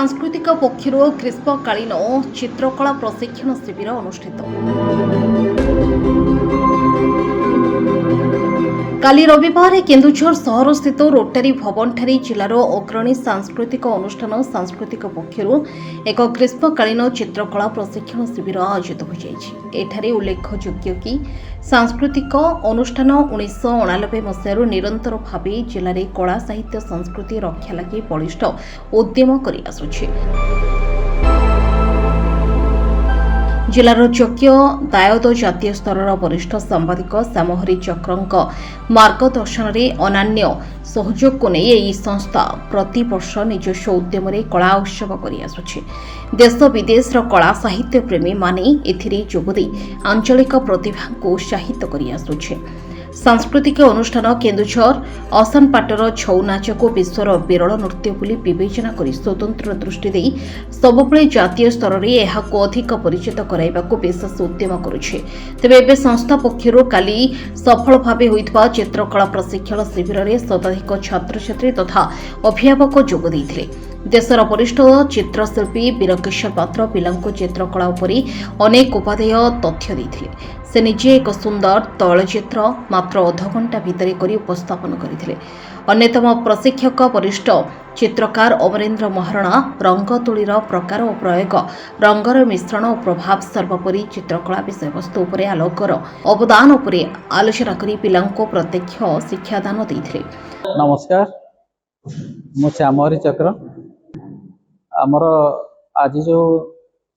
सांस्कृतिक पक्षर ग्रीष्मकालीन चित्रकला प्रशिक्षण शिविर अनुष्ठित। काली रविवार केन्दुझर सहर स्थित रोटारी भवन ठारे जिलार अग्रणी सांस्कृतिक अनुष्ठान सांस्कृतिक पक्षर एक ग्रीष्मकालीन चित्रकला प्रशिक्षण शिविर आयोजित होठारे उल्लेखयोग्य कि सांस्कृतिक अनुष्ठान 1989 मसीह निरंतर भाव जिले में कला साहित्य संस्कृति रक्षा लगी बलिष्ठ उद्यम कर आसुछि। जिलार योग्य दायद जातीय स्तर वरिष्ठ सांबादिक श्यामहरी चक्रଙ୍କ मार्गदर्शन में अनान्य सहयोग को नहीं यह संस्था प्रति वर्ष निजस्व उद्यम कला उत्सव कर आसुछि। देश विदेश कला साहित्य प्रेमी माने एथिरे जोगदे आंचलिक प्रतिभा को उत्साहित कर आसुछि। सांस्कृतिक अनुष्ठान केन्दुझर असानपाटर छौ नाच को विश्वर विरल नृत्य बोली विवेचना कर स्वतंत्र दृष्टि दे सबुबले जातीय स्तर में यह अधिक परिचित कराइबा को विशेष उद्यम करुछे। तेबे एबे संस्था पक्षर काली सफल भाव होइतबा चित्रकला प्रशिक्षण शिविर में शताधिक छात्र छात्री तथा अभिभावक जोग देइथिले। देशर वरिष्ठ चित्रशिल्पी वीरकिशोर पात्र पिलांको चित्रकला उपरि अनेक उपादेय तथ्य देइथिले। से निजे एक सुंदर तैलचित्र मात्र अध घंटा भितर करी उपस्थापन करथिले। अन्यतम प्रशिक्षक वरिष्ठ चित्रकार अमरेन्द्र महारणा रंगतुलीर प्रकार और प्रयोग रंगर मिश्रण और प्रभाव सर्वोपरि चित्रकला विषय वस्तु उपरे आलोकर अवदान उपरे आलोचना करी पिलांको प्रत्यक्ष शिक्षादान देइथिले। नमस्कार, मु श्यामहरी चक्र। आमर आज जो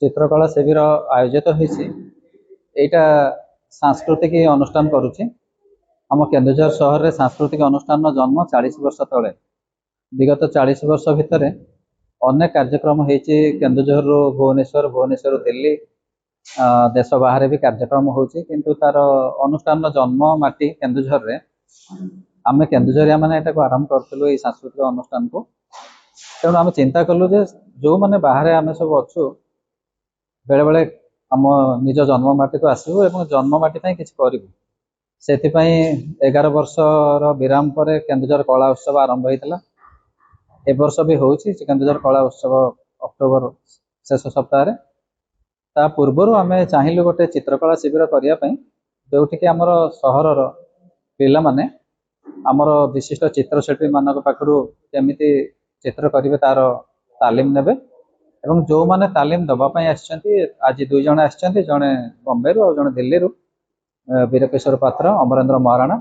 चित्रकला शिविर आयोजित होइछि एटा सांस्कृतिक अनुष्ठान करुछि। आम केन्दुझर सहर में सांस्कृतिक अनुष्ठान जन्म 40 वर्ष तले। विगत 40 वर्ष भितर अनेक कार्यक्रम होइछि। केन्दुझर भुवनेश्वर, भुवनेश्वर दिल्ली, देश बाहर भी कार्यक्रम होछि, किंतु तार अनुष्ठान जन्म माटी केन्दुझर रे। आम केन्दुझरिया माने एटा को आरंभ करथिलु ए सांस्कृतिक अनुष्ठान को। तेणु आम चिंता कलु जे जो माने बाहर आम सब अच्छु बेले बेले आम निज जन्म माटी को आसबु एवं जन्म माटी पई किछ करिबु। सेथिपई 11 वर्षर विराम पर केन्दुझर कला उत्सव आरंभ होइतला। ए वर्ष भी होउछि केन्दुझर कला उत्सव अक्टोबर शेष सप्ताह रे। ता पूर्वरु आमे चाहिलु गोटे चित्रकला शिविर करिया पई जोठी कि हमर सहरर पिला माने हमर विशिष्ट चित्रशिल्पी मानक पाखरु केमिति चित्र करिवे तार तालीम नेबे एवं जो माने तालीम दबा पई आछंती आज 2 जण आछंती, जणे बॉम्बे रो और जणे दिल्ली रो वीरकिशोर पात्र अमरेन्द्र महाराणा।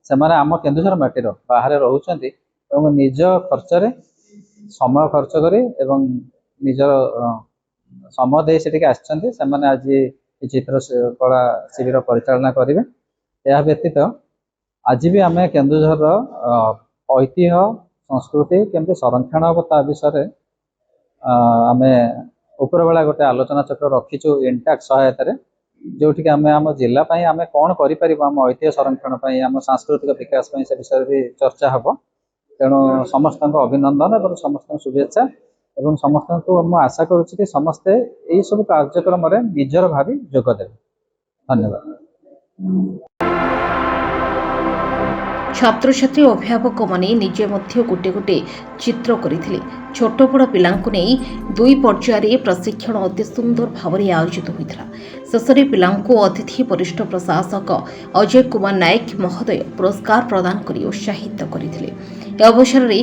से माने आम केन्दुझर माटीर बाहर रहउछंती एवं निज खर्च रे समय खर्च करी एवं निजर समय दे सेटिक आछंती। से माने आज चित्र कला शिविर परिचालना करिवे। या व्यतीत आज भी आम केन्दुझर ऐतिह्य संस्कृति केमती संरक्षण हम ता विषय आम ऊपर बेला गोटे आलोचना चक्र रखीचु इंटैक्ट सहायता जोटि आम आम जिला आम कौन कर आम ऐतिह्य संरक्षण आम सांस्कृतिक विकास से विषय भी चर्चा हम। तेणु समस्त अभिनंदन और समस्त शुभेच्छा एवं समस्त को मुझे आशा करुच्ची कि समस्ते यही सब कार्यक्रम निजर भावी जोगदे। धन्यवाद। छात्र छात्री अभिभावक माने निजे मध्य गोटे गोटे चित्र करथिले। छोट बड़ पिलांकु नहीं 2 पर्यायर प्रशिक्षण अति सुंदर भाव आयोजित होइतला। शेषरे पिलांकु अतिथि वरिष्ठ प्रशासक अजय कुमार नायक महोदय पुरस्कार प्रदान करी उत्साहित करथिले। ए अवसर में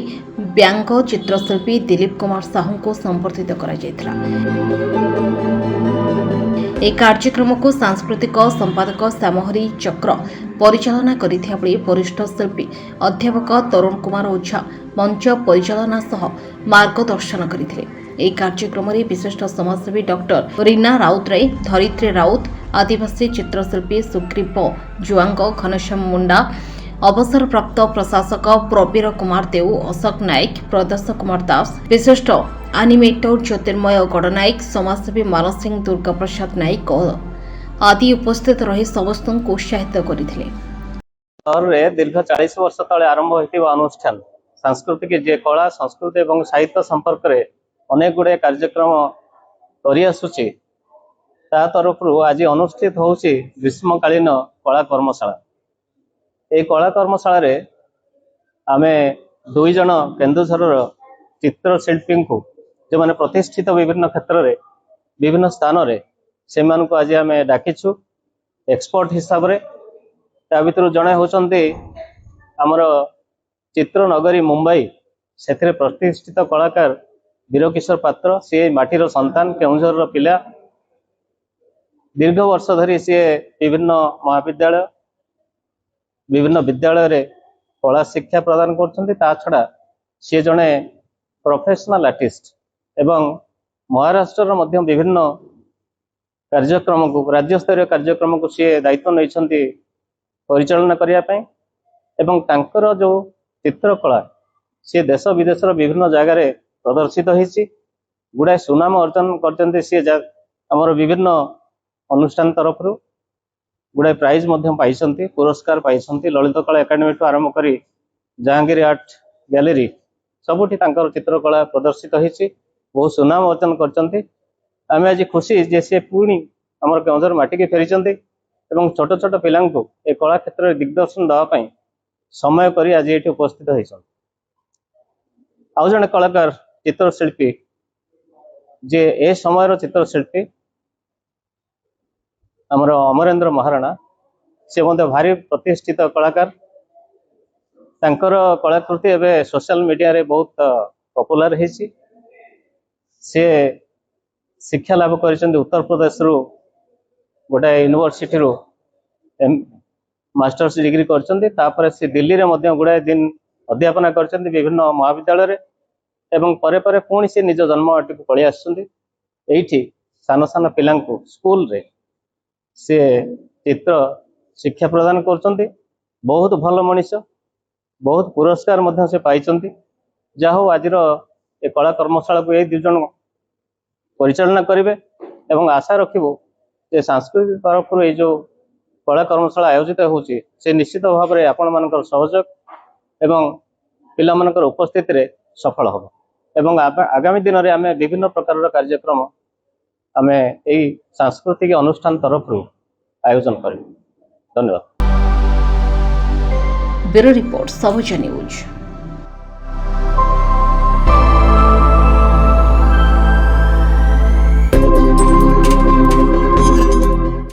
व्यंग चित्रशिल्पी दिलीप कुमार साहू को संबर्धित करा जायतला। ए कार्यक्रम को सांस्कृतिक संपादक श्यामहरी चक्र परिचालना करिथिया बेले वरिष्ठ शिल्पी अध्यापक तरुण कुमार ओझा मंच परिचालना सह मार्गदर्शन करथिले। ए कार्यक्रम में विशिष्ट समाजसेवी डॉक्टर रीना राउतराय, धरित्री राउत, आदिवासी चित्रशिल्पी सुग्रीव जुआंग, घनश्याम मुंडा, अवसरप्राप्त प्रशासक प्रवीर कुमार देव, अशोक नायक, प्रदर्श कुमार दास, विशिष्ट एनिमेटर ज्योतिर्मय गड़नायक, समाजसेवी मानस सिंह, दुर्गा प्रसाद नायक आदि उपस्थित रही समस्त को उत्साहित करथिले। सहर दीर्घ 40 वर्ष तले आरंभ होइतिबा अनुष्ठान सांस्कृतिक जे कला संस्कृति और साहित्य संपर्क में अनेक गुड़े कार्यक्रम करि आसुछि। ता तरफ आज अनुष्ठित होउछि ग्रीष्मकालीन कला कर्मशाला। ए कला कर्मशाला रे आमे 2 जण केन्दुझर चित्रशिल्पी को जो माने प्रतिष्ठित विभिन्न क्षेत्र रे विभिन्न स्थान रे से मानको आज आम डाकिछु एक्सपर्ट हिसाब रे। ता भितर जड़े होचंती आमर चित्रनगरी मुंबई से प्रतिष्ठित कलाकार वीरकिशोर पात्र। सी माटीर संतान केउंझर पिला दीर्घ वर्ष धरी सी विभिन्न महाविद्यालय विभिन्न विद्यालय रे कला शिक्षा प्रदान करछंती। ता छड़ा सी जड़े प्रोफेशनल आर्टिस्ट एवं महाराष्ट्र मध्य विभिन्न कार्यक्रम को राज्य स्तरीय कार्यक्रम को सी दायित्व नहीं परिचालना करने एवं तांकर जो चित्रकला सी देश विदेश विभिन्न जगार प्रदर्शित होती गुड़ाए सुनाम अर्जन करते। सी आमर विभिन्न अनुष्ठान तरफ गुड़ाए प्राइज पाई पुरस्कार पाई ललित कला एकाडेमी ठू आरंभ कर जहांगीर आर्ट गैलरी सबुठी चित्रकला प्रदर्शित होती बहुत सुनाम अर्जन करते। आम आज खुशी जे सी पुणी आमर केउंझर माटी के फेरी एवं छोट छोट पिला ए कला क्षेत्र में दिग्दर्शन देवाई समय करी आज ये उपस्थित होती। आउ जड़े कलाकार चित्रशिल्पी जे ए समय चित्रशिल्पी आमर अमरेंद्र महाराणा से भारी प्रतिष्ठित कलाकार। तांकर कलाकृति एवं सोशल मीडिया रे बहुत पॉपुलर है। से शिक्षा लाभ कर उत्तर प्रदेश रु गोटे यूनिवर्सिटी रू मास्टर्स डिग्री कर दिल्ली रे गुड़ाए दिन अध्यापना कर विभिन्न महाविद्यालय एवं परे परे पुणी से निज जन्ममाटी को पलि आठी सान सान पिला स्कूल रे से चित्र शिक्षा प्रदान कर बहुत भल मनीष बहुत पुरस्कार से पाई। जहो आज ए कला कर्मशाला को यही दु जन परिचालना करेंगे एवं आशा रखिबो जे सांस्कृतिक तरफ ये जो कला कर्मशाला आयोजित होची से निश्चित भाव में आपण मानकर सहयोग एवं पिला मानकर उपस्थिति रे सफल होबो एवं आगामी दिन में आम विभिन्न प्रकार कार्यक्रम आम यही सांस्कृतिक अनुष्ठान तरफ आयोजन करें। धन्यवाद। Bureau report Sabuj news.